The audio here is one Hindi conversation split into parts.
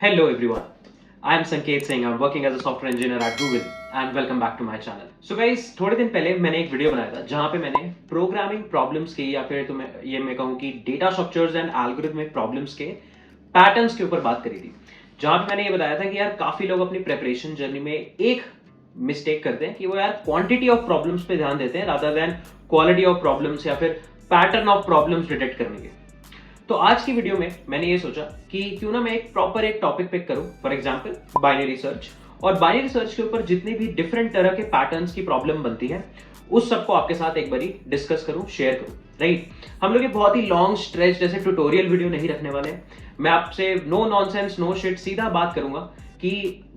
Hello everyone. I am Sanket Singh. I'm working as a software engineer at Google and welcome back to my channel. So guys, थोड़े दिन पहले मैंने एक वीडियो बनाया था जहां पे मैंने प्रोग्रामिंग प्रॉब्लम्स के या फिर मैं कहूं कि data structures and algorithmic problems के पैटर्न्स के ऊपर बात करी थी। जहां पे मैंने ये बताया था कि यार काफी लोग अपनी प्रिपरेशन जर्नी में एक मिस्टेक करते हैं कि वो यार क्वांटिटी ऑफ प्रॉब्लम्स पे ध्यान देते हैं rather than quality of problems या फिर पैटर्न ऑफ प्रॉब्लम्स डिटेक्ट करने के। तो आज की वीडियो में मैंने ये सोचा कि क्यों ना मैं एक टॉपिक पिक करूं, फॉर एग्जांपल बाइनरी सर्च, और बाइनरी सर्च के ऊपर जितनी भी डिफरेंट तरह के पैटर्न्स की प्रॉब्लम बनती है उस सबको आपके साथ एक बारी डिस्कस करूं, शेयर करूं। राइट, हम लोग ये बहुत ही लॉन्ग स्ट्रेच जैसे ट्यूटोरियल वीडियो नहीं रखने वाले हैं। मैं आपसे नो नॉनसेंस नो शिट सीधा बात करूंगा कि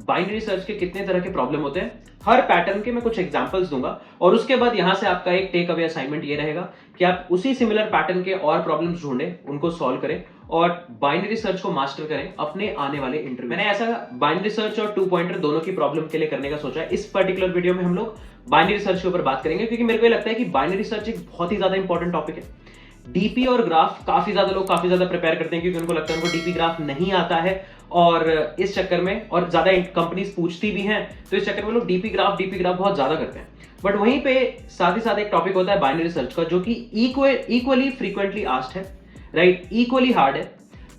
बाइनरी सर्च के कितने तरह के प्रॉब्लम होते हैं। हर पैटर्न के मैं कुछ एग्जांपल्स दूंगा और उसके बाद यहां से आपका एक टेक अवे असाइनमेंट ये रहेगा कि आप उसी सिमिलर पैटर्न के और प्रॉब्लम्स ढूंढें, उनको सॉल्व करें और बाइनरी सर्च को मास्टर करें अपने आने वाले इंटरव्यू। मैंने ऐसा बाइनरी सर्च और टू पॉइंटर दोनों की प्रॉब्लम के लिए करने का सोचा है। इस पर्टिकुलर वीडियो में हम लोग बाइनरी सर्च के ऊपर बात करेंगे क्योंकि मेरे को लगता है कि बाइनरी सर्च एक बहुत ही ज्यादा इंपॉर्टेंट टॉपिक है। डीपी और ग्राफ काफी ज्यादा लोग काफी ज्यादा प्रिपेयर करते हैं क्योंकि उनको लगता है उनको डीपी ग्राफ नहीं आता है और इस चक्कर में, और ज्यादा कंपनीज पूछती भी हैं तो इस चक्कर में लोग डीपी ग्राफ बहुत ज्यादा करते हैं। बट वहीं पे साथ ही साथ एक टॉपिक होता है बाइनरी सर्च का जो कि इक्वली फ्रीक्वेंटली आस्क्ड है, राइट, इक्वली हार्ड है,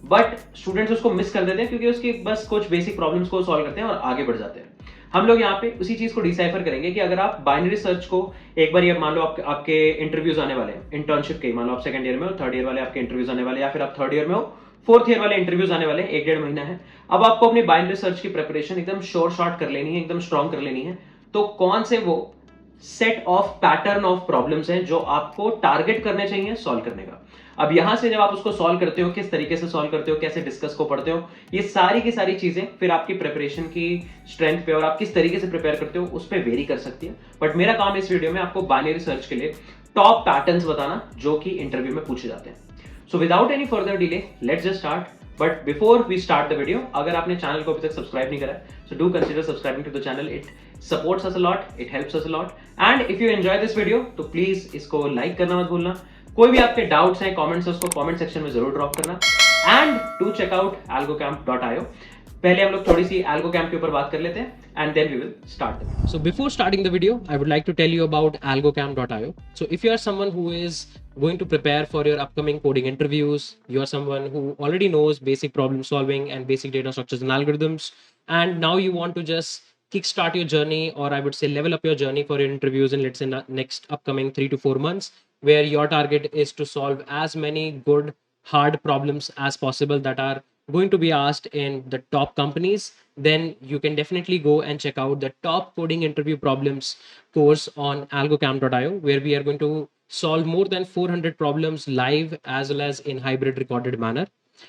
बट स्टूडेंट्स उसको मिस कर देते हैं क्योंकि उसकी बस कुछ बेसिक प्रॉब्लम्स को सॉल्व करते हैं और आगे बढ़ जाते हैं। हम लोग यहाँ पे उसी चीज को डिसाइफर करेंगे कि अगर आप बाइनरी सर्च को एक बार, ये मान लो आपके इंटरव्यूज आने वाले हैं इंटर्नशिप के, मान लो आप सेकंड ईयर में हो, थर्ड ईयर वाले आपके इंटरव्यूज आने वाले, या फिर आप थर्ड ईयर में हो, फोर्थ ईयर वाले इंटरव्यूज आने वाले हैं, 1-1.5 महीना है। अब आपको अपनी बाइनरी सर्च की प्रिपरेशन एकदम शॉर्ट कर लेनी है, एकदम स्ट्रॉन्ग कर लेनी है। तो कौन से वो set of pattern of problems हैं जो आपको टारगेट करने चाहिए सॉल्व करने का। अब यहां से जब आप उसको सॉल्व करते हो, किस तरीके से सॉल्व करते हो, कैसे डिस्कस को पढ़ते हो, ये सारी की सारी चीजें फिर आपकी प्रिपरेशन की स्ट्रेंथ पे और आप किस तरीके से प्रिपेयर करते हो उस पर वेरी कर सकती है। बट मेरा काम इस वीडियो में आपको बाइनरी सर्च के लिए टॉप पैटर्न्स बताना जो कि इंटरव्यू में पूछे जाते हैं। So without any further delay let's just start. But before we start the video, अगर आपने चैनल को अभी तक सब्सक्राइब नहीं करा है so do consider subscribing to the channel. It supports us a lot, it helps us a lot, and if you enjoy this video तो प्लीज इसको लाइक करना मत भूलना। कोई भी आपके डाउट्स हैं, कमेंट्स है, उसको कमेंट सेक्शन में जरूर ड्रॉप करना and do check out algocamp.io। पहले हम लोग थोड़ी सी algocamp के ऊपर बात कर लेते हैं and then we will start the video. So before starting the video, I would like to tell you about algocamp.io. So if you are someone who is going to prepare for your upcoming coding interviews, you are someone who already knows basic problem solving and basic data structures and algorithms, and now you want to just kickstart your journey, or I would say level up your journey for your interviews in, let's say, next upcoming 3 to 4 months, where your target is to solve as many good hard problems as possible that are going to be asked in the top companies, then you can definitely go and check out the top coding interview problems course on algocamp.io, where we are going to solve more than 400 problems live as well as in hybrid recorded manner.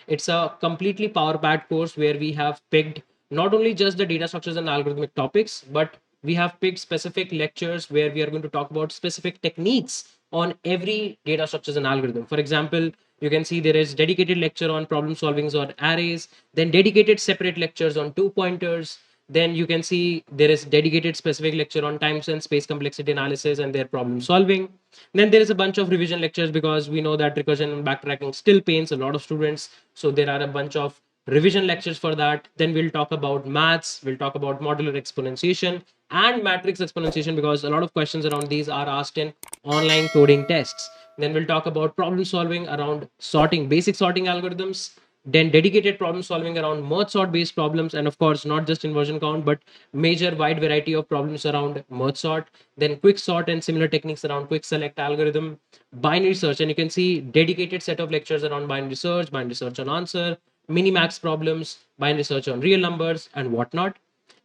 It's a completely power packed course where we have picked not only just the data structures and algorithmic topics, but we have picked specific lectures where we are going to talk about specific techniques on every data structures and algorithm. For example, you can see there is dedicated lecture on problem solvings on arrays, then dedicated separate lectures on two pointers. Then you can see there is dedicated specific lecture on time and space complexity analysis and their problem solving. Then there is a bunch of revision lectures because we know that recursion and backtracking still pains a lot of students. So there are a bunch of revision lectures for that. Then we'll talk about maths, we'll talk about modular exponentiation and matrix exponentiation because a lot of questions around these are asked in online coding tests. Then we'll talk about problem solving around sorting, basic sorting algorithms, then dedicated problem solving around merge sort based problems, and of course not just inversion count but major wide variety of problems around merge sort, then quick sort and similar techniques around quick select algorithm, binary search, and you can see dedicated set of lectures around binary search on answer, minimax problems, binary search on real numbers and whatnot.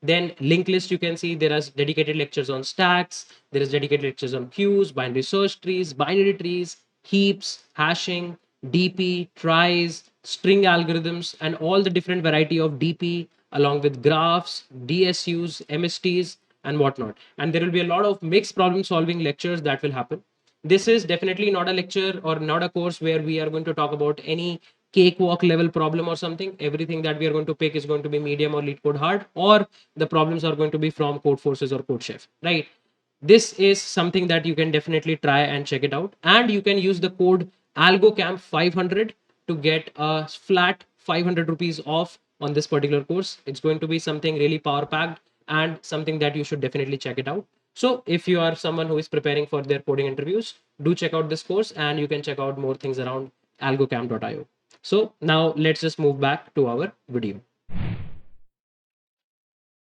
Then linked list, you can see there is dedicated lectures on stacks, there is dedicated lectures on queues, binary search trees, binary trees, heaps, hashing, DP, tries, string algorithms, and all the different variety of DP along with graphs, DSUs, MSTs, and whatnot. And there will be a lot of mixed problem solving lectures that will happen. This is definitely not a lecture or not a course where we are going to talk about any cakewalk level problem or something. Everything that we are going to pick is going to be medium or lead code hard, or the problems are going to be from code forces or code chef, right? This is something that you can definitely try and check it out, and you can use the code algocamp 500 to get a flat 500 rupees off on this particular course. It's going to be something really power packed and something that you should definitely check it out. So if you are someone who is preparing for their coding interviews, do check out this course, and you can check out more things around algocamp.io. So now let's just move back to our video.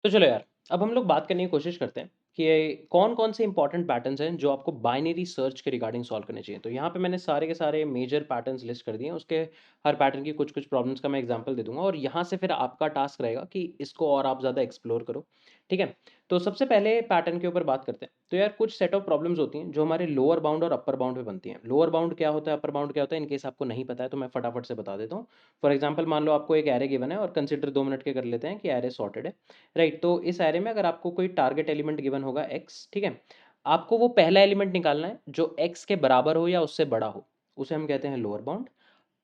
तो चलो यार, अब हम लोग बात करने की कोशिश करते हैं कि कौन कौन से इंपॉर्टेंट पैटर्न्स हैं जो आपको बाइनरी सर्च के रिगार्डिंग सॉल्व करने चाहिए। तो यहाँ पे मैंने सारे के सारे मेजर पैटर्न्स लिस्ट कर दिए हैं, उसके हर पैटर्न की कुछ कुछ प्रॉब्लम्स का मैं एग्जांपल दे दूंगा, और यहाँ से फिर आपका टास्क रहेगा कि इसको और आप ज़्यादा एक्सप्लोर करो। ठीक है, तो सबसे पहले पैटर्न के ऊपर बात करते हैं। तो यार कुछ सेट ऑफ प्रॉब्लम्स होती हैं जो हमारे लोअर बाउंड और अपर बाउंड पे बनती हैं। लोअर बाउंड क्या होता है, अपर बाउंड क्या होता है, इनकेस आपको नहीं पता है तो मैं फटाफट से बता देता हूँ। फॉर एग्जाम्पल, मान लो आपको एक एरे गिवन है और कंसिडर 2 मिनट के कर लेते हैं कि एरे सॉर्टेड है। राइट, तो इस एरे में अगर आपको कोई टारगेट एलिमेंट गिवन होगा एक्स, ठीक है, आपको वो पहला एलिमेंट निकालना है जो एक्स के बराबर हो या उससे बड़ा हो, उसे हम कहते हैं लोअर बाउंड।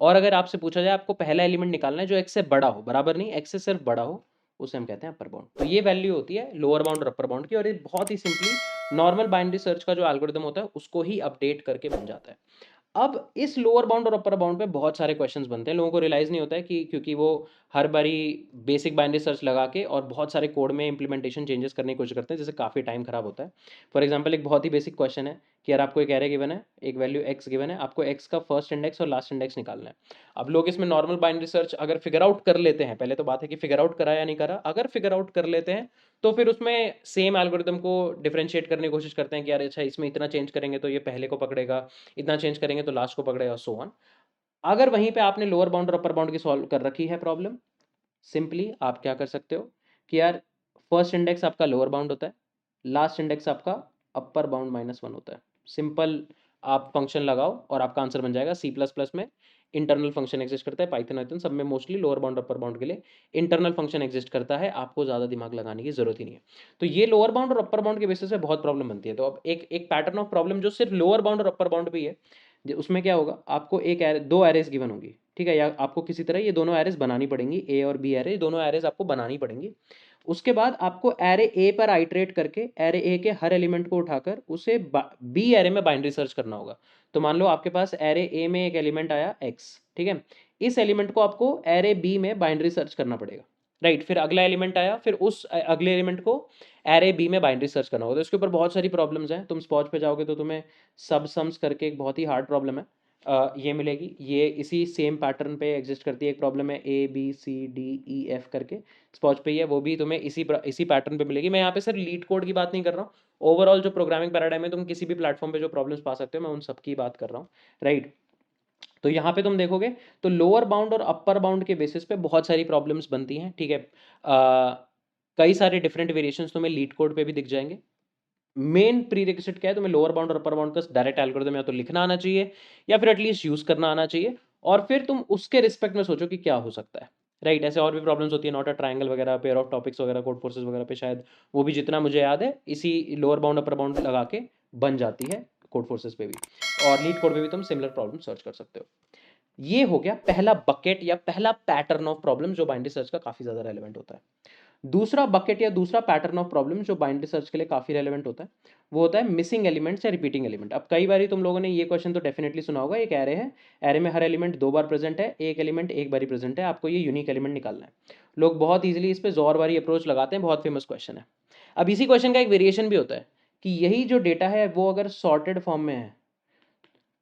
और अगर आपसे पूछा जाए आपको पहला एलिमेंट निकालना है जो एक्स से बड़ा हो, बराबर नहीं, एक्स से सिर्फ बड़ा हो, उसे हम कहते हैं अपर बाउंड। तो ये वैल्यू होती है लोअर बाउंड और अपर बाउंड की, और ये बहुत ही सिंपली नॉर्मल बाइनरी सर्च का जो एल्गोरिथम होता है उसको ही अपडेट करके बन जाता है। अब इस लोअर बाउंड और अपर बाउंड पे बहुत सारे क्वेश्चंस बनते हैं, लोगों को रियलाइज नहीं होता है कि क्योंकि वो हर बारी बेसिक बाइनरी सर्च लगा के और बहुत सारे कोड में इंप्लीमेंटेशन चेंजेस करने की कोशिश करते हैं, जिससे काफ़ी टाइम खराब होता है। फॉर एग्जांपल, एक बहुत ही बेसिक क्वेश्चन है कि यार आपको एक एरे गिवन है, एक वैल्यू एक्स गिवन है, आपको एक्स का फर्स्ट इंडेक्स और लास्ट इंडेक्स निकालना है। अब लोग इसमें नॉर्मल बाइनरी सर्च अगर फिगर आउट कर लेते हैं, पहले तो बात है कि फिगर आउट करा या नहीं करा, अगर फिगर आउट कर लेते हैं तो फिर उसमें सेम एल्गोरिथम को डिफरेंशिएट करने की कोशिश करते हैं कि यार अच्छा इसमें इतना चेंज करेंगे तो ये पहले को पकड़ेगा, इतना चेंज करेंगे तो लास्ट को पकड़ेगा, सो ऑन। अगर वहीं पे आपने लोअर बाउंड और अपर बाउंड की सॉल्व कर रखी है प्रॉब्लम, सिंपली आप क्या कर सकते हो कि यार फर्स्ट इंडेक्स आपका लोअर बाउंड होता है, लास्ट इंडेक्स आपका अपर बाउंड -1 होता है। सिंपल, आप फंक्शन लगाओ और आपका आंसर बन जाएगा। सी प्लस प्लस में इंटरनल फंक्शन एग्जिस्ट करता है, पाइथन वाइथन सब में mostly lower bound upper bound के लिए इंटरनल फंक्शन एग्जिस्ट करता है, आपको ज़्यादा दिमाग लगाने की जरूरत ही नहीं है। तो ये लोअर बाउंड और अपर बाउंड के बेसिस पे बहुत प्रॉब्लम बनती है। तो अब एक एक पैटर्न ऑफ प्रॉब्लम जो सिर्फ लोअर बाउंड और अपर बाउंड पे ही है, उसमें क्या होगा, आपको दो एरेज गिवन होंगी, ठीक है, या आपको किसी तरह ये दोनों एरेज बनानी पड़ेंगी, ए और बी एरे, दोनों एरेज आपको बनानी पड़ेंगी। उसके बाद आपको एरे ए पर आइटरेट करके एरे ए के हर एलिमेंट को उठाकर उसे बी एरे में बाइनरी सर्च करना होगा। तो मान लो आपके पास एरे ए में एक एलिमेंट आया एक्स, ठीक है, इस एलिमेंट को आपको एरे बी में बाइनरी सर्च करना पड़ेगा। राइट, फिर अगला एलिमेंट आया, फिर उस अगले एलिमेंट को एरे बी में बाइनरी सर्च करना होगा। तो इसके ऊपर बहुत सारी प्रॉब्लम्स हैं, तुम स्पॉज पे जाओगे तो तुम्हें सब सम्स करके एक बहुत ही हार्ड प्रॉब्लम है, ये मिलेगी। ये इसी सेम पैटर्न पे एग्जिस्ट करती है, एक प्रॉब्लम है A B C D E F करके, स्पॉज पे ही है, वो भी तुम्हें इसी पैटर्न पे मिलेगी। मैं यहाँ पे सिर्फ लीड कोड की बात नहीं कर रहा हूँ, ओवरऑल जो प्रोग्रामिंग पैराडाइम है, तुम किसी भी प्लेटफॉर्म पे जो प्रॉब्लम्स पा सकते हो, मैं उन सब की बात कर रहा हूँ। राइट, तो यहाँ पे तुम देखोगे तो लोअर बाउंड और अपर बाउंड के बेसिस पे बहुत सारी प्रॉब्लम्स बनती हैं, ठीक है। कई सारे डिफरेंट वेरिएशंस तुम्हें लीड कोड पे भी दिख जाएंगे। मेन प्रीरिक्विजिट क्या है, तुम्हें लोअर बाउंड और अपर बाउंड का डायरेक्ट एल्गोरिथम या तो लिखना आना चाहिए या फिर एटलीस्ट यूज करना आना चाहिए, और फिर तुम उसके रिस्पेक्ट में सोचो कि क्या हो सकता है। राइट, ऐसे और भी प्रॉब्लम्स होती है, नॉट अ ट्रायंगल वगैरह, पेयर ऑफ टॉपिक्स वगैरह, कोड फोर्सेस वगैरह पे शायद वो भी जितना मुझे याद है इसी लोअर बाउंड अपर बाउंड लगा के बन जाती है कोड फोर्सेस पे भी, और लीड कोड पे भी तुम सिमिलर प्रॉब्लम सर्च कर सकते हो। ये हो गया पहला बकेट या पहला पैटर्न ऑफ प्रॉब्लम जो बाइनरी सर्च का काफी ज्यादा रेलेवेंट होता है। दूसरा बकेट या दूसरा पैटर्न ऑफ प्रॉब्लम जो बाइनरी सर्च के लिए काफी रेलेवेंट होता है, वो होता है मिसिंग एलिमेंट्स या रिपीटिंग एलिमेंट। अब कई बार तुम लोगों ने ये क्वेश्चन तो डेफिनेटली सुना होगा, एक एरे है, एरे में हर एलिमेंट 2 बार प्रेजेंट है, एक एलिमेंट एक बार ही प्रेजेंट है, आपको ये यूनिक एलिमेंट निकालना है। लोग बहुत ईजिली इस पर जोर वाली अप्रोच लगाते हैं, बहुत फेमस क्वेश्चन है। अब इसी क्वेश्चन का एक वेरिएशन भी होता है कि यही जो डेटा है वो अगर सॉर्टेड फॉर्म में है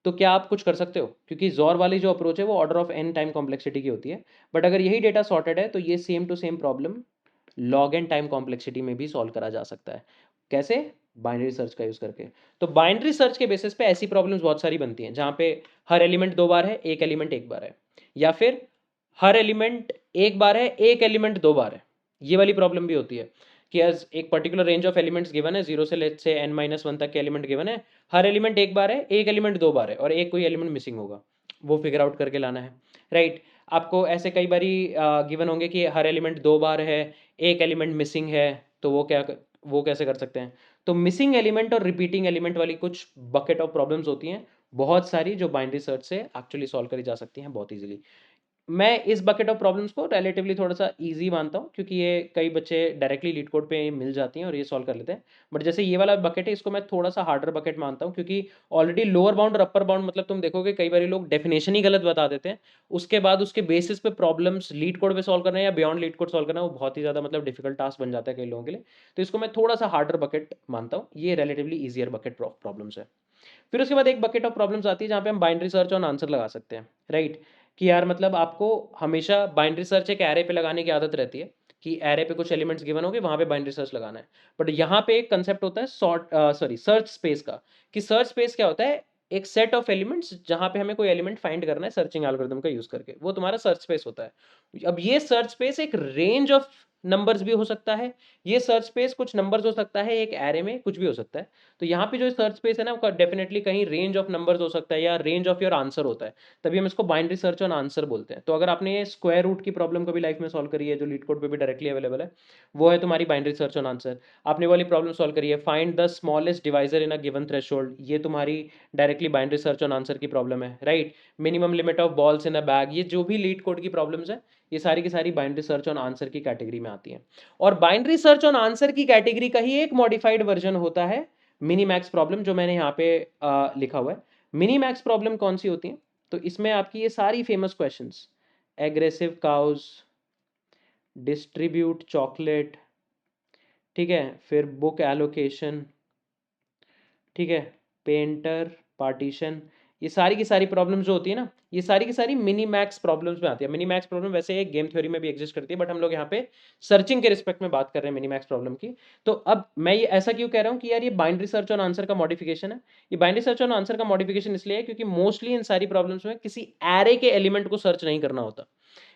तो क्या आप कुछ कर सकते हो, क्योंकि जोर वाली जो अप्रोच है वो order of n time complexity की होती है, बट अगर यही डेटा सॉर्टेड है तो ये same to same problem log n time complexity में भी सॉल्व करा जा सकता है। कैसे? बाइनरी सर्च का यूज करके। तो बाइनरी सर्च के बेसिस पे ऐसी प्रॉब्लम्स बहुत सारी बनती हैं जहां पे हर एलिमेंट 2 बार है, एक एलिमेंट एक बार है, या फिर हर एलिमेंट एक बार है, एक एलिमेंट 2 बार है। ये वाली प्रॉब्लम भी होती है कि एज एक particular range of elements given है, 0 से लेट से n-1 तक के एलिमेंट गिवन है, हर एलिमेंट एक बार है, एक एलिमेंट 2 बार है, और एक कोई एलिमेंट मिसिंग होगा, वो फिगर आउट करके लाना है। राइट, आपको ऐसे कई बारी गिवन होंगे कि हर एलिमेंट 2 बार है, एक एलिमेंट मिसिंग है, तो वो कैसे कर सकते हैं। तो मिसिंग एलिमेंट और रिपीटिंग एलिमेंट वाली कुछ बकेट ऑफ प्रॉब्लम्स होती हैं बहुत सारी, जो बाइनरी सर्च से एक्चुअली सॉल्व करी जा सकती हैं बहुत इजीली। मैं इस बकेट ऑफ प्रॉब्लम्स को रिलेटिवली थोड़ा सा इजी मानता हूँ, क्योंकि ये कई बच्चे डायरेक्टली लीड कोड पे मिल जाती हैं और ये सॉल्व कर लेते हैं। बट जैसे ये वाला बकेट है, इसको मैं थोड़ा सा हार्डर बकेट मानता हूँ, क्योंकि ऑलरेडी लोअर बाउंड और अपर बाउंड मतलब तुम देखोगे कई बार लोग डेफिनेशन ही गलत बता देते हैं, उसके बाद उसके बेसिस पे प्रॉब्लम्स लीड कोड पे सॉल्व करना है या बियॉन्ड लीड कोड सॉल्व करना है, वो बहुत ही ज़्यादा मतलब डिफिकल्ट टास्क बन जाता है कई लोगों के लिए। तो इसको मैं थोड़ा सा हार्डर बकेट मानता हूँ, ये relatively easier bucket of problems है। फिर उसके बाद एक बकेट ऑफ प्रॉब्लम्स आती है जहाँ पे हम बाइनरी सर्च ऑन आंसर लगा सकते हैं, राइट। कि यार मतलब आपको हमेशा बाइनरी सर्च एक एरे पे लगाने की आदत रहती है, कि एरे पे कुछ एलिमेंट्स गिवन होंगे, वहाँ पे बाइनरी सर्च लगाना है। बट यहाँ पे एक कंसेप्ट होता है सर्च स्पेस का। कि सर्च स्पेस क्या होता है, एक सेट ऑफ एलिमेंट्स जहाँ पे हमें कोई एलिमेंट फाइंड करना है सर्चिंग एल्गोरिथम का यूज करके, वो तुम्हारा सर्च स्पेस होता है। अब ये सर्च स्पेस एक रेंज ऑफ नंबर्स भी हो सकता है, ये सर्च स्पेस कुछ नंबर्स हो सकता है, एक एरे में कुछ भी हो सकता है। तो यहाँ पे जो सर्च स्पेस है ना, वो डेफिनेटली कहीं रेंज ऑफ नंबर्स हो सकता है या रेंज ऑफ योर आंसर होता है, तभी हम इसको बाइनरी सर्च ऑन आंसर बोलते हैं। तो अगर आपने ये स्क्वायर रूट की प्रॉब्लम कभी लाइफ में सॉल्व करी है, जो लीड कोड पे भी डायरेक्टली अवेलेबल है, वो है तुम्हारी बाइनरी सर्च ऑन आंसर। आपने वाली प्रॉब्लम सॉल्व करी है, find the smallest divisor in a given threshold, ये तुम्हारी directly binary search on answer की प्रॉब्लम है, right. Minimum limit of balls in a bag, ये जो भी लीड कोड की प्रॉब्लम्स है, ये सारी की सारी बाइनरी सर्च ऑन आंसर की कैटेगरी में आती हैं। और बाइनरी सर्च ऑन आंसर की कैटेगरी का ही एक मॉडिफाइड वर्जन होता है मिनी मैक्स प्रॉब्लम, जो मैंने यहाँ पे लिखा हुआ है। मिनी मैक्स प्रॉब्लम कौन सी होती है, तो इसमें आपकी ये सारी famous questions, aggressive cows, distribute chocolate, ठीक है, फिर बुक एलोकेशन, ठीक है, पेंटर पार्टीशन, ये सारी की सारी प्रॉब्लम्स जो होती है ना, ये सारी की सारी मिनी मैक्स प्रॉब्लम्स में आती है। मिनी मैक्स प्रॉब्लम वैसे एक गेम थ्योरी में भी एग्जिस्ट करती है, बट हम लोग यहाँ पे सर्चिंग के रिस्पेक्ट में बात कर रहे हैं मिनी मैक्स प्रॉब्लम की। तो अब मैं ये ऐसा क्यों कह रहा हूँ कि यार ये बाइनरी सर्च ऑन आंसर का मॉडिफिकेशन है। ये बाइनरी सर्च ऑन आंसर का मॉडिफिकेशन इसलिए है क्योंकि मोस्टली इन सारी प्रॉब्लम्स में किसी एरे के एलिमेंट को सर्च नहीं करना होता।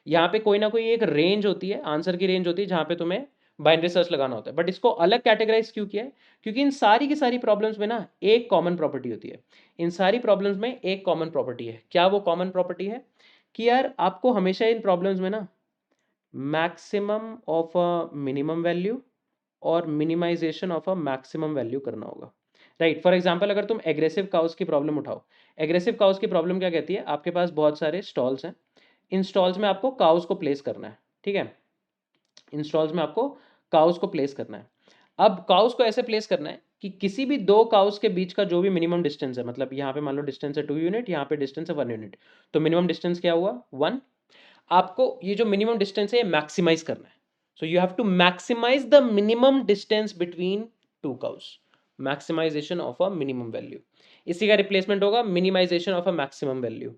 यहाँ पे कोई ना कोई एक रेंज होती है, आंसर की रेंज होती है, जहाँ पे तुम्हें बाइनरी सर्च लगाना होता है। बट इसको अलग कैटेगराइज क्यों किया है, क्योंकि इन सारी की सारी प्रॉब्लम्स में ना एक कॉमन प्रॉपर्टी होती है। इन सारी प्रॉब्लम्स में एक कॉमन प्रॉपर्टी है। क्या वो कॉमन प्रॉपर्टी है, कि यार आपको हमेशा इन प्रॉब्लम्स में ना maximum of a minimum value और minimization of a maximum value करना होगा, राइट। फॉर एग्जाम्पल अगर तुम एग्रेसिव काउस की प्रॉब्लम उठाओ, एग्रेसिव काउस की प्रॉब्लम क्या कहती है, आपके पास बहुत सारे स्टॉल्स हैं, इन स्टॉल्स में आपको काउस को प्लेस करना है, ठीक है। इन स्टॉल्स में आपको काउस को प्लेस करना है। अब काउस को ऐसे प्लेस करना है कि किसी भी दो काउस के बीच का जो भी मिनिमम डिस्टेंस है, मतलब यहाँ पे मान लो डिस्टेंस है 2 यूनिट, यहाँ पे डिस्टेंस है 1 यूनिट, तो मिनिमम डिस्टेंस क्या हुआ 1। आपको ये जो मिनिमम डिस्टेंस है ये मैक्सिमाइज करना है। So you have to maximize the minimum distance between two cows, maximization of a minimum value. इसी का रिप्लेसमेंट होगा minimization of a maximum value,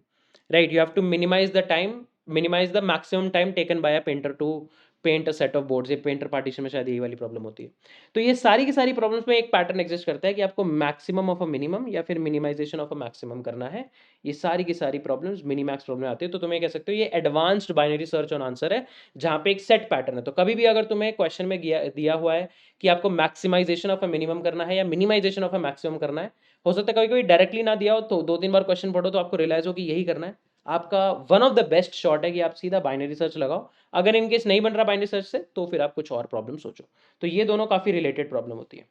right. You have to minimize the time, minimize the maximum time taken by a painter to paint a set of boards. ये पेंटर पार्टीशन में शायद यही वाली प्रॉब्लम होती है। तो ये सारी की सारी प्रॉब्लम्स में एक पैटर्न एग्जिस्ट करता है कि आपको मैक्सिमम ऑफ अ मिनिमम या फिर मिनिमाइजेशन ऑफ अ मैक्सिमम करना है। ये सारी की सारी प्रॉब्लम्स मिनी मैक्स प्रॉब्लम आती है। तो तुम्हें कह सकते हो ये advanced binary search on answer है, जहां पे एक सेट पैटर्न है। तो कभी भी अगर तुम्हें क्वेश्चन में दिया हुआ है कि आपको मैक्सिमाइजेशन ऑफ अ मिनिमम करना है या मिनिमाइजेशन ऑफ अ मैक्सिमम करना है, हो सकता है कभी कभी डायरेक्टली ना दिया हो, तो 2-3 बार क्वेश्चन पढ़ो तो आपको रियलाइज हो कि यही करना है। आपका one of the best shot है कि आप सीधा बाइनरी सर्च लगाओ। अगर इनकेस नहीं बन रहा बाइनरी सर्च से, तो फिर आप कुछ और प्रॉब्लम सोचो। तो ये दोनों काफी रिलेटेड प्रॉब्लम होती है।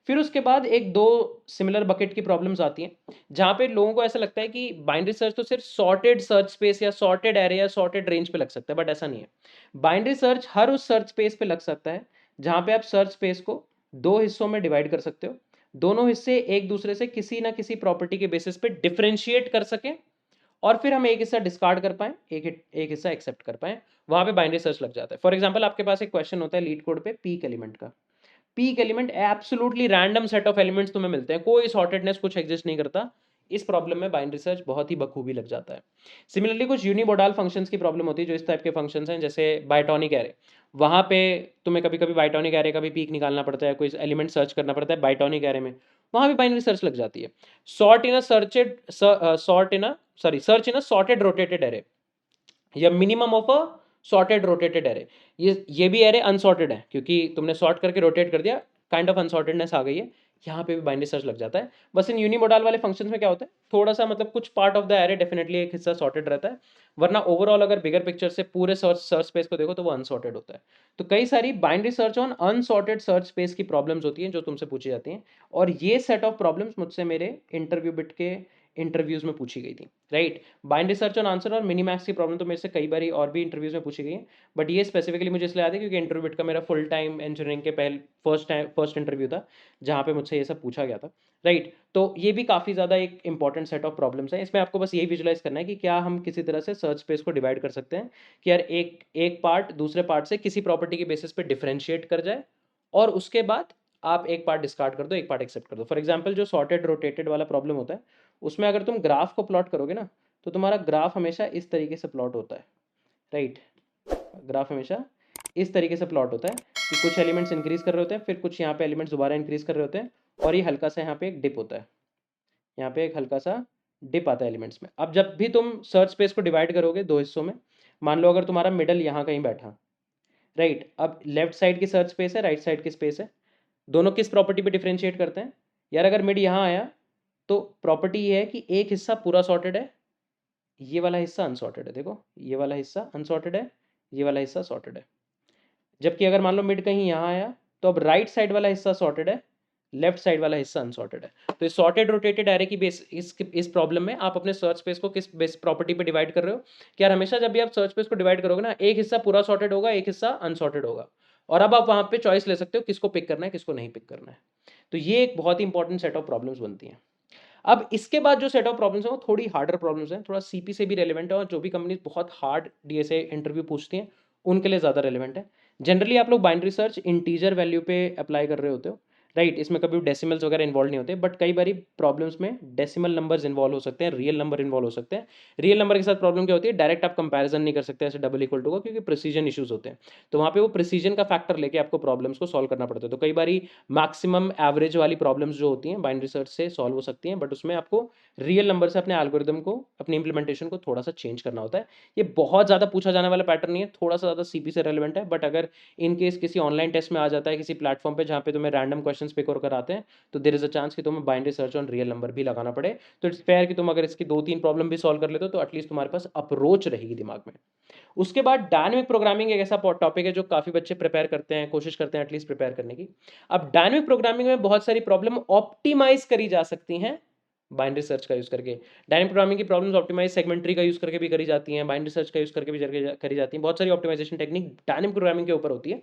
फिर उसके बाद एक दो सिमिलर बकेट की प्रॉब्लम्स आती हैं, जहां पे लोगों को ऐसा लगता है कि बाइनरी सर्च तो सिर्फ सॉर्टेड सर्च स्पेस या सॉर्टेड एरे या सॉर्टेड रेंज पे लग सकता है, बट ऐसा नहीं है। बाइनरी सर्च हर उस सर्च स्पेस पे लग सकता है जहां पे आप सर्च स्पेस को दो हिस्सों में डिवाइड कर सकते हो, दोनों हिस्से एक दूसरे से किसी ना किसी प्रॉपर्टी के बेसिस पे डिफरेंशिएट कर सके, और फिर हम एक हिस्सा डिस्कार्ड कर पाए, एक हिस्सा एक्सेप्ट कर पाए, वहां पे बाइनरी सर्च लग जाता है। फॉर एग्जांपल आपके पास एक क्वेश्चन होता है लीड कोड पे पीक एलिमेंट का। Peak element absolutely random set of elements तुम्हें मिलते हैं, कोई सॉर्टेडनेस कुछ एग्जिस्ट नहीं करता। इस प्रॉब्लम में बाइनरी सर्च बहुत ही बखूबी लग जाता है। सिमिलरली कुछ यूनिमोडाल फंक्शंस की प्रॉब्लम होती है, जो इस टाइप के फंक्शंस हैं, जैसे बायटॉनिक एरे। वहां पे तुम्हें कभी कभी बायटॉनिक एरे का भी पीक निकालना पड़ता है, कोई एलिमेंट सर्च करना पड़ता है बायटॉनिक एरे में, वहां भी बाइनरी सर्च लग जाती है। Sort in a searched sort in a sorry search in a sorted rotated array, या minimum of a sorted rotated array. ये भी एरे अनसॉर्टेड है, क्योंकि तुमने सॉर्ट करके रोटेट कर दिया, काइंड ऑफ अनसॉर्टेडनेस आ गई है। यहाँ पे भी बाइनरी सर्च लग जाता है। बस इन यूनिमोडाल वाले फंक्शंस में क्या होता है, थोड़ा सा मतलब कुछ part of the array definitely एक हिस्सा सॉर्टेड रहता है, वरना ओवरऑल अगर बिगर पिक्चर से पूरे सर्च सर्च स्पेस को देखो तो वो अनसॉर्टेड होता है। तो कई सारी binary search on unsorted search space की प्रॉब्लम्स होती हैं जो तुमसे पूछी जाती हैं। और ये सेट ऑफ प्रॉब्लम्स मुझसे मेरे इंटरव्यू बिट के इंटरव्यूज में पूछी गई थी, right. Binary search on answer और मिनीमैक्स की प्रॉब्लम तो मेरे से कई बार और भी इंटरव्यूज में पूछी गई है, बट ये स्पेसिफिकली मुझे इसलिए याद है क्योंकि इंटरव्यू का मेरा फुल टाइम इंजीनियरिंग के फर्स्ट इंटरव्यू था जहाँ पे मुझसे ये सब पूछा गया था, राइट। तो ये भी काफ़ी ज़्यादा एक इंपॉर्टेंट सेट ऑफ प्रॉब्लम्स है। इसमें आपको बस यही विजुलाइज करना है कि क्या हम किसी तरह से सर्च स्पेस को डिवाइड कर सकते हैं कि यार एक एक पार्ट दूसरे पार्ट से किसी प्रॉपर्टी के बेसिस पे डिफरेंशिएट कर जाए, और उसके बाद आप एक पार्ट डिस्कार्ड कर दो, एक पार्ट एक्सेप्ट कर दो। फॉर एग्जाम्पल जो सॉर्टेड रोटेटेड वाला प्रॉब्लम होता है, उसमें अगर तुम ग्राफ को प्लॉट करोगे ना, तो तुम्हारा ग्राफ हमेशा इस तरीके से प्लॉट होता है, राइट। ग्राफ हमेशा इस तरीके से प्लॉट होता है कि कुछ एलिमेंट्स इंक्रीज कर रहे होते हैं, फिर कुछ यहाँ पे एलिमेंट्स दोबारा इंक्रीज कर रहे होते हैं, और ये हल्का सा यहाँ पे एक डिप होता है, यहाँ पे एक हल्का सा डिप आता है एलिमेंट्स में। अब जब भी तुम सर्च स्पेस को डिवाइड करोगे दो हिस्सों में, मान लो अगर तुम्हारा मिडल यहाँ कहीं बैठा, राइट, अब लेफ्ट साइड की सर्च स्पेस है, राइट साइड की स्पेस है, दोनों किस प्रॉपर्टी पे डिफरेंशिएट करते हैं यार। अगर मिड यहाँ आया तो प्रॉपर्टी ये है कि एक हिस्सा पूरा सॉर्टेड है, ये वाला हिस्सा अनसॉर्टेड है, देखो ये वाला हिस्सा अनसॉर्टेड है, ये वाला हिस्सा सॉर्टेड है। जबकि अगर मान लो मिड कहीं यहाँ आया तो अब राइट साइड वाला हिस्सा सॉर्टेड है, लेफ्ट साइड वाला हिस्सा अनसॉर्टेड है। तो इस सॉर्टेड रोटेटेड एरे की बेस इस प्रॉब्लम में आप अपने सर्च स्पेस को किस बेस प्रॉपर्टी पे डिवाइड कर रहे हो कि यार हमेशा जब भी आप सर्च स्पेस को डिवाइड करोगे ना, एक हिस्सा पूरा सॉर्टेड होगा, एक हिस्सा अनसॉर्टेड होगा, और अब आप वहां पे चॉइस ले सकते हो किसको पिक करना है किसको नहीं पिक करना है। तो ये एक बहुत ही इंपॉर्टेंट सेट ऑफ प्रॉब्लम्स बनती हैं। अब इसके बाद जो सेट ऑफ प्रॉब्लम्स हैं वो थोड़ी हार्डर प्रॉब्लम्स हैं, थोड़ा सीपी से भी रेलिवेंट है, और जो भी कंपनी बहुत हार्ड डीएसए इंटरव्यू पूछती हैं उनके लिए ज़्यादा रेलिवेंट है। जनरली आप लोग बाइनरी सर्च इंटीजर वैल्यू पे अप्लाई कर रहे होते हो, राइट। इसमें कभी डेसिमल्स वगैरह इन्वॉल्व नहीं होते, बट कई बारी प्रॉब्लम्स में डेसिमल नंबर्स इन्वॉल्व हो सकते हैं, रियल नंबर इन्वॉल्व हो सकते हैं। रियल नंबर के साथ प्रॉब्लम क्या होती है, डायरेक्ट आप कंपैरिजन नहीं कर सकते ऐसे डबल इक्वल टू का, क्योंकि प्रिसीजन इश्यूज होते हैं। तो वहाँ पे वो प्रिसीजन का फैक्टर लेके आपको प्रॉब्लम्स को सॉल्व करना पड़ता है। तो कई बारी मैक्सिमम एवरेज वाली प्रॉब्लम्स जो होती हैं बाइनरी सर्च से सॉल्व हो सकती हैं, बट उसमें आपको रियल नंबर से अपने एल्गोरिदम को, अपनी इंप्लीमेंटेशन को थोड़ा सा चेंज करना होता है। ये बहुत ज़्यादा पूछा जाने वाला पैटर्न नहीं है, थोड़ा सा ज़्यादा सीपी से रेलिवेंट है, बट अगर इन केस किसी ऑनलाइन टेस्ट में आ जाता है किसी प्लेटफॉर्म पे जहाँ पे तुम्हें रैंडम क्वेश्चंस पिक और कराते हैं, तो देयर इज अ चांस कि तुम्हें binary search on real number भी लगाना पड़े। तो इट्स फेयर कि तुम अगर इसकी 2-3 प्रॉब्लम भी सॉल्व कर लेते हो तो एटलीस्ट तुम्हारे पास अप्रोच रहेगी दिमाग में। उसके बाद डायनेमिक प्रोग्रामिंग एक ऐसा टॉपिक है जो काफ़ी बच्चे प्रिपेयर करते हैं, कोशिश करते हैं एटलीस्ट प्रिपेयर करने की। अब डायनेमिक प्रोग्रामिंग में बहुत सारी प्रॉब्लम ऑप्टिमाइज करी जा सकती हैं बाइनरी सर्च का यूज करके। डायनेमिक प्रोग्रामिंग की प्रॉब्लम्स ऑप्टिमाइज सेगमेंट ट्री का यूज करके भी करी जाती हैं, बाइनरी सर्च का यूज करके भी करी जाती हैं। बहुत सारी ऑप्टिमाइजेशन टेक्निक डायनेमिक प्रोग्रामिंग के ऊपर होती है।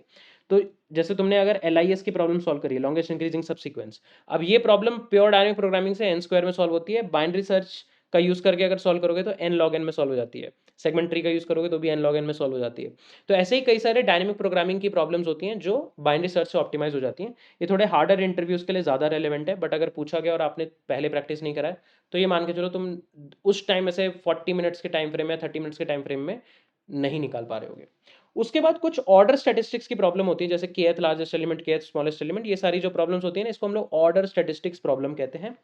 तो जैसे तुमने अगर LIS की प्रॉब्लम सॉल्व करी है, लॉन्गेस्ट इंक्रीजिंग सब सीक्वेंस, अब ये प्रॉब्लम प्योर डायनेमिक प्रोग्रामिंग से n² में सॉल्व होती है। बाइनरी सर्च का यूज करके अगर सॉल्व करोगे तो n log n में सॉल्व हो जाती है। सेगमेंट ट्री का यूज करोगे तो भी n log n में सॉल्व हो जाती है। तो ऐसे ही कई सारे डायनेमिक प्रोग्रामिंग की प्रॉब्लम्स होती हैं जो बाइनरी सर्च से ऑप्टिमाइज हो जाती हैं। ये थोड़े हार्डर इंटरव्यूज के लिए ज़्यादा रेलिवेंट है, बट अगर पूछा गया और आपने पहले प्रैक्टिस नहीं करा है तो ये मान के चलो तुम उस टाइम में से 40 मिनट्स के टाइम फ्रेम में, 30 मिनट्स के टाइम फ्रेम में नहीं निकाल पा रहे होगे। उसके बाद कुछ ऑर्डर स्टैटिस्टिक्स की प्रॉब्लम होती है, जैसे kth largest element, kth smallest element, ये सारी जो प्रॉब्लम्स होती है ना, इसको हम लोग ऑर्डर स्टैटिस्टिक्स प्रॉब्लम कहते हैं।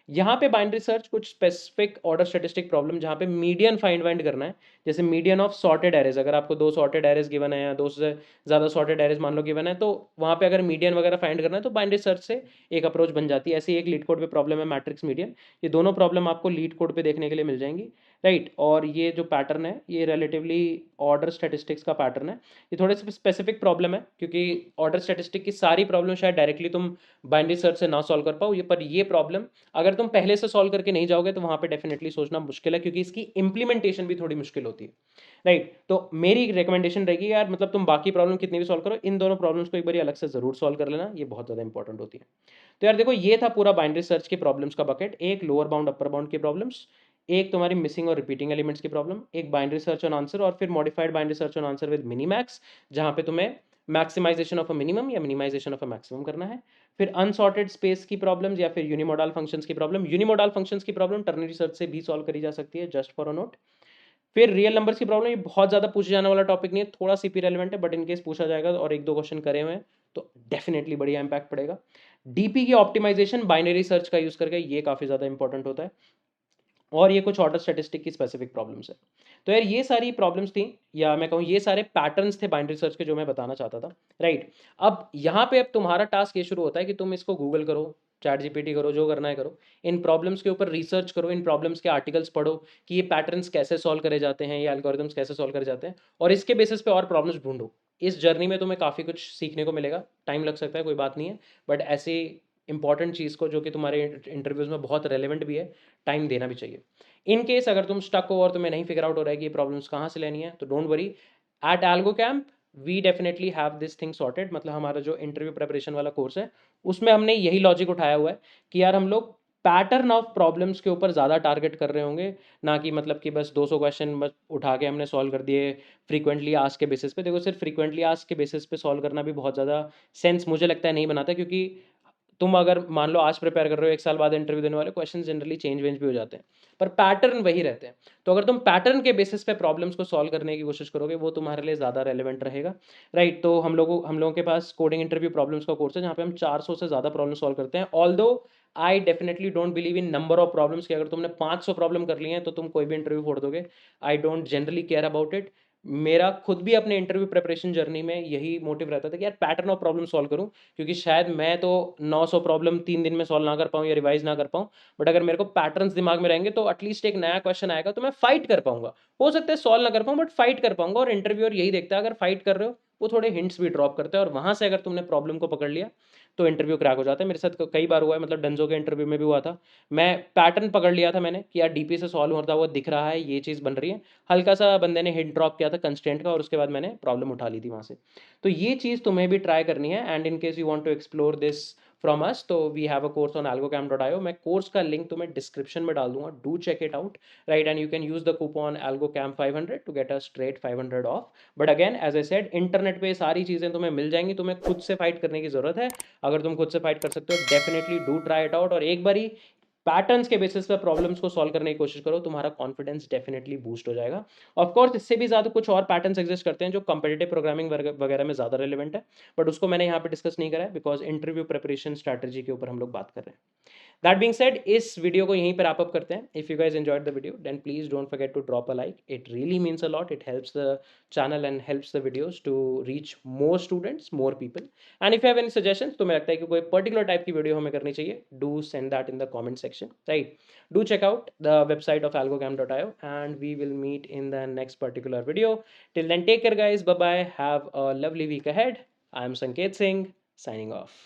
यहाँ पे बाइनरी सर्च कुछ स्पेसिफिक ऑर्डर स्टैटिस्टिक प्रॉब्लम जहाँ पे मीडियन फाइंड करना है, जैसे मीडियन ऑफ सॉर्टेड एरेज। अगर आपको 2 सॉर्टेड एरेज गिवन है या 2 से ज़्यादा सॉर्टेड एरेज मान लो गिवन है, तो वहाँ पे अगर मीडियन वगैरह फाइंड करना है तो बाइनरी सर्च से एक अप्रोच बन जाती है। ऐसी एक लीड कोड पे प्रॉब्लम है मैट्रिक्स मीडियन। ये दोनों प्रॉब्लम आपको लीड कोड पे देखने के लिए मिल जाएंगी, राइट। और ये जो पैटर्न है ये रिलेटिवली ऑर्डर स्टैटिस्टिक्स का पैटर्न है। ये थोड़े से स्पेसिफिक प्रॉब्लम है क्योंकि ऑर्डर स्टैटिस्टिक की सारी प्रॉब्लम शायद डायरेक्टली तुम बाइनरी सर्च से ना सॉल्व कर पाओ, ये पर ये प्रॉब्लम अगर तुम पहले से सॉल्व करके नहीं जाओगे तो वहां पे डेफिनेटली सोचना मुश्किल है, क्योंकि इसकी इंप्लीमेंटेशन भी थोड़ी मुश्किल होती है, राइट। तो मेरी रिकमेंडेशन रहेगी यार, मतलब तुम बाकी प्रॉब्लम कितनी भी सॉल्व करो, इन दोनों प्रॉब्लम्स को एक बार अलग से जरूर सॉल्व कर लेना, ये बहुत ज्यादा इंपॉर्टेंट होती है। तो यार देखो, ये था पूरा बाइनरी सर्च की प्रॉब्लम्स का बकेट। एक लोअर बाउंड अपर बाउंड की प्रॉब्लम्स, एक तुम्हारी मिसिंग और रिपीटिंग एलिमेंट्स की प्रॉब्लम, एक बाइनरी सर्च ऑन आंसर, और फिर modified binary search on answer with Minimax, जहां पे तुम्हें मैक्सिमाइजेशन ऑफ अ मिनिमम या मिनिमाइजेशन ऑफ अ मैक्सिमम करना है। फिर अनसॉर्टेड स्पेस की प्रॉब्लम्स या फिर यूनिमोडल फंक्शंस की प्रॉब्लम। यूनिमोडल फंक्शंस की प्रॉब्लम टर्नरी सर्च से भी सॉल्व करी जा सकती है, जस्ट फॉर अ नोट। फिर रियल नंबर्स की प्रॉब्लम, ये बहुत ज्यादा पूछे जाने वाला टॉपिक नहीं है, थोड़ा सीपी रेलेवेंट है, बट इनकेस पूछा जाएगा और 1-2 क्वेश्चन करे हुए हैं तो डेफिनेटली बढ़िया इंपैक्ट पड़ेगा। डीपी की ऑप्टिमाइजेशन बाइनरी सर्च का यूज करके, ये काफी ज्यादा इंपॉर्टेंट होता है। और ये कुछ ऑर्डर स्टैटिस्टिक की स्पेसिफिक प्रॉब्लम्स है। तो यार ये सारी प्रॉब्लम्स थी, या मैं कहूँ ये सारे पैटर्न्स थे बाइनरी सर्च के जो मैं बताना चाहता था, राइट। अब यहाँ पे अब तुम्हारा टास्क ये शुरू होता है कि तुम इसको गूगल करो, चैट जीपीटी करो, जो करना है करो, इन प्रॉब्लम्स के ऊपर रिसर्च करो, इन प्रॉब्लम्स के आर्टिकल्स पढ़ो कि ये पैटर्न्स कैसे सॉल्व करे जाते हैं, ये एल्गोरिदम्स कैसे सॉल्व करे जाते हैं, और इसके बेसिस पे और प्रॉब्लम्स ढूंढो। इस जर्नी में तुम्हें काफ़ी कुछ सीखने को मिलेगा, टाइम लग सकता है, कोई बात नहीं है, बट ऐसे इंपॉर्टेंट चीज़ को जो कि तुम्हारे इंटरव्यूज़ में बहुत रेलेवेंट भी है, टाइम देना भी चाहिए। इन केस अगर तुम स्टक हो और तुम्हें नहीं फिगर आउट हो रहा है कि ये प्रॉब्लम्स कहाँ से लेनी है, तो don't worry, at Algo Camp we definitely have this thing sorted. मतलब हमारा जो इंटरव्यू प्रिपरेशन वाला कोर्स है, उसमें हमने यही लॉजिक उठाया हुआ है कि यार हम लोग पैटर्न ऑफ प्रॉब्लम्स के ऊपर ज़्यादा टारगेट कर रहे होंगे, ना कि मतलब कि बस 200 क्वेश्चन बस उठा के हमने सॉल्व कर दिए फ्रीक्वेंटली आस्क के बेसिस पे। देखो, सिर्फ फ्रीक्वेंटली आस्क के बेसिस पे सॉल्व करना भी बहुत ज़्यादा सेंस मुझे लगता है नहीं बनाता, क्योंकि तुम अगर मान लो आज प्रिपेयर कर रहे हो, 1 साल बाद इंटरव्यू देने वाले क्वेश्चन जनरली चेंज वेंज भी हो जाते हैं, पर पैटर्न वही रहते हैं। तो अगर तुम पैटर्न के बेसिस पे प्रॉब्लम्स को सॉल्व करने की कोशिश करोगे, वो तुम्हारे लिए ज़्यादा रेलिवेंट रहेगा, राइट। तो हम लोगों के पास कोडिंग इंटरव्यू प्रॉब्लम्स का कोर्स है, जहाँ पे हम 400 से ज़्यादा प्रॉब्लम सॉल्व करते हैं। Although I definitely don't believe in number of problems कि अगर तुमने 500 प्रॉब्लम कर ली हैं तो तुम कोई भी इंटरव्यू फोड़ दोगे। I don't generally care about it. मेरा खुद भी अपने इंटरव्यू प्रिपरेशन जर्नी में यही मोटिव रहता था कि यार पैटर्न ऑफ प्रॉब्लम सॉल्व करूं, क्योंकि शायद मैं तो 900 प्रॉब्लम 3 दिन में सॉल्व ना कर पाऊँ या रिवाइज ना कर पाऊँ, बट अगर मेरे को पैटर्न्स दिमाग में रहेंगे तो एटलीस्ट एक नया क्वेश्चन आएगा तो मैं फाइट कर पाऊंगा। हो सकता है सॉल्व ना कर पाऊँ, बट फाइट कर पाऊंगा। और इंटरव्यूअर यही देखता है, अगर फाइट कर रहे हो वो थोड़े हिंट्स भी ड्रॉप करते हैं, और वहां से अगर तुमने प्रॉब्लम को पकड़ लिया तो इंटरव्यू क्रैक हो जाता है। मेरे साथ कई बार हुआ है, मतलब डंजो के इंटरव्यू में भी हुआ था। मैं पैटर्न पकड़ लिया था मैंने कि यार डीपी से सॉल्व होता हुआ दिख रहा है, ये चीज़ बन रही है, हल्का सा बंदे ने हिंट ड्रॉप किया था कंस्टेंट का, और उसके बाद मैंने प्रॉब्लम उठा ली थी वहाँ से। तो ये चीज़ तुम्हें भी ट्राई करनी है। And in case you want to explore this from us, तो we have a course on algocamp.io। मैं कोर्स का लिंक तुम्हें डिस्क्रिप्शन में डाल दूंगा, do check it out, right. And you can use the coupon algocamp500 to get a straight 500 off. But again as I said, internet पे सारी चीज़ें तुम्हें मिल जाएंगी, तुम्हें खुद से फाइट करने की जरूरत है। अगर तुम खुद से फाइट कर सकते हो, definitely do try it out, और एक बारी पैटर्न्स के बेसिस पर प्रॉब्लम्स को सॉल्व करने की कोशिश करो, तुम्हारा कॉन्फिडेंस डेफिनेटली बूस्ट हो जाएगा। ऑफ कोर्स इससे भी ज़्यादा कुछ और पैटर्न्स एग्जिस्ट करते हैं जो कंपेटिटिव प्रोग्रामिंग वगैरह में ज़्यादा रेलिवेंट है, बट उसको मैंने यहाँ पे डिस्कस नहीं करा है, बिकॉज इंटरव्यू प्रिपरेशन स्ट्रैटेजी के ऊपर हम लोग बात कर रहे हैं। दैट बीइंग सेड, इस वीडियो को यहीं पर अप करते हैं। If you guys enjoyed the video, then please don't forget to drop a like, it really means a lot, it helps the channel and helps the videos to reach more students, more people. And if you have any suggestions, तुम्हें लगता है कि कोई पर्टिकुलर टाइप की वीडियो हमें करनी चाहिए, do send that in the comment section, right. Do check out the website of algocam.io, and we will meet in the next particular video. Till then, take care guys, bye bye, have a lovely week ahead. I am Sanket Singh, signing off.